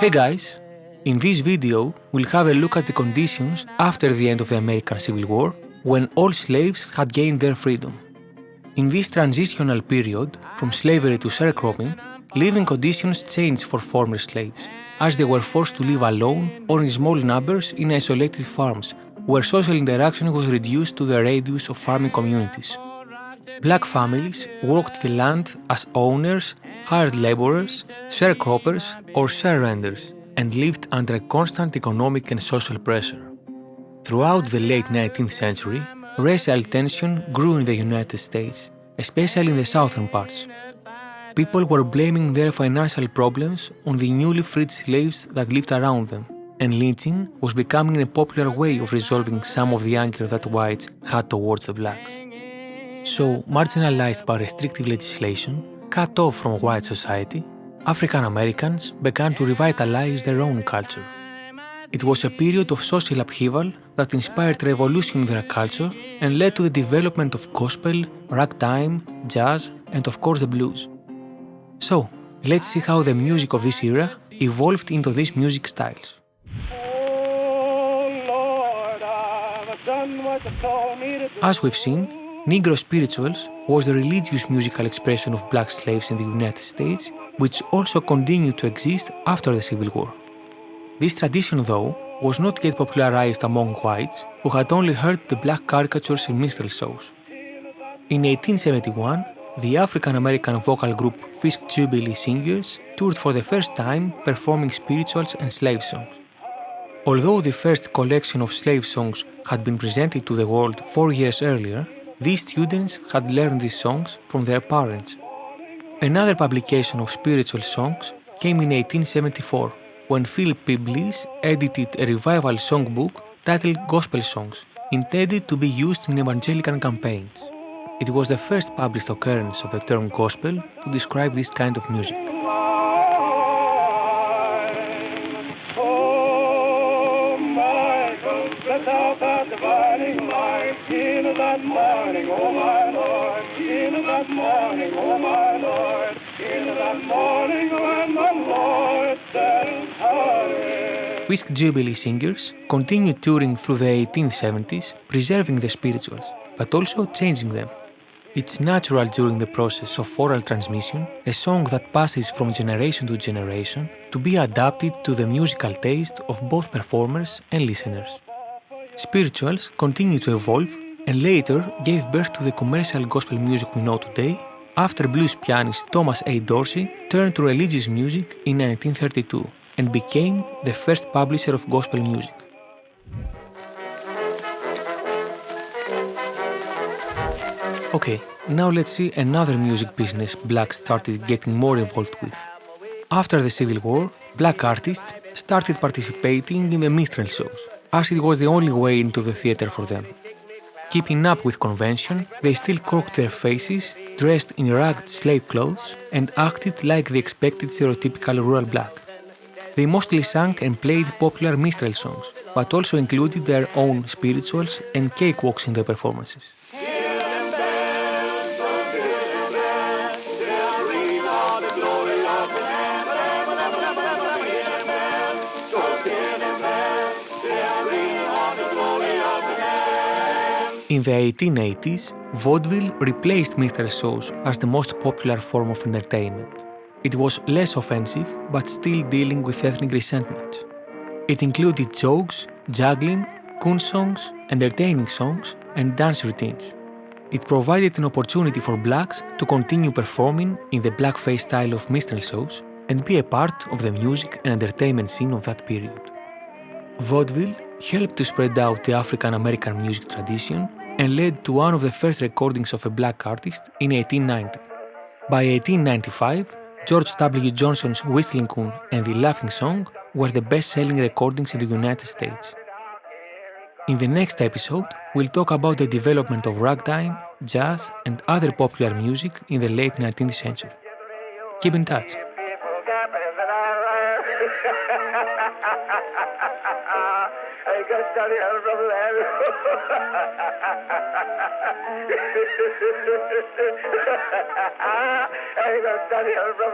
Hey guys! In this video, we'll have a look at the conditions after the end of the American Civil War, when all slaves had gained their freedom. In this transitional period, from slavery to sharecropping, living conditions changed for former slaves, as they were forced to live alone or in small numbers in isolated farms, where social interaction was reduced to the radius of farming communities. Black families worked the land as owners, hired laborers, sharecroppers, or share renters, and lived under constant economic and social pressure. Throughout the late 19th century, racial tension grew in the United States, especially in the southern parts. People were blaming their financial problems on the newly freed slaves that lived around them, and lynching was becoming a popular way of resolving some of the anger that whites had towards the blacks. So, marginalized by restrictive legislation, cut off from white society, African Americans began to revitalize their own culture. It was a period of social upheaval that inspired revolution in their culture and led to the development of gospel, ragtime, jazz, and of course the blues. So, let's see how the music of this era evolved into these music styles. As we've seen, Negro spirituals was the religious musical expression of black slaves in the United States, which also continued to exist after the Civil War. This tradition, though, was not yet popularized among whites who had only heard the black caricatures in minstrel shows. In 1871, the African-American vocal group Fisk Jubilee Singers toured for the first time performing spirituals and slave songs. Although the first collection of slave songs had been presented to the world 4 years earlier, these students had learned these songs from their parents. Another publication of spiritual songs came in 1874, when Philip P. Bliss edited a revival songbook titled Gospel Songs, intended to be used in evangelical campaigns. It was the first published occurrence of the term gospel to describe this kind of music. Fisk Jubilee Singers continued touring through the 1870s, preserving the spirituals, but also changing them. It's natural during the process of oral transmission, a song that passes from generation to generation, to be adapted to the musical taste of both performers and listeners. Spirituals continued to evolve and later gave birth to the commercial gospel music we know today, after blues pianist Thomas A. Dorsey turned to religious music in 1932 and became the first publisher of gospel music. Okay, now let's see another music business blacks started getting more involved with. After the Civil War, black artists started participating in the minstrel shows, as it was the only way into the theater for them. Keeping up with convention, they still cocked their faces, dressed in ragged slave clothes, and acted like the expected stereotypical rural black. They mostly sang and played popular minstrel songs, but also included their own spirituals and cakewalks in their performances. In the 1880s, vaudeville replaced minstrel shows as the most popular form of entertainment. It was less offensive, but still dealing with ethnic resentments. It included jokes, juggling, coon songs, entertaining songs, and dance routines. It provided an opportunity for blacks to continue performing in the blackface style of minstrel shows and be a part of the music and entertainment scene of that period. Vaudeville helped to spread out the African American music tradition and led to one of the first recordings of a black artist in 1890. By 1895, George W. Johnson's Whistling Coon and The Laughing Song were the best-selling recordings in the United States. In the next episode, we'll talk about the development of ragtime, jazz, and other popular music in the late 19th century. Keep in touch. I got study from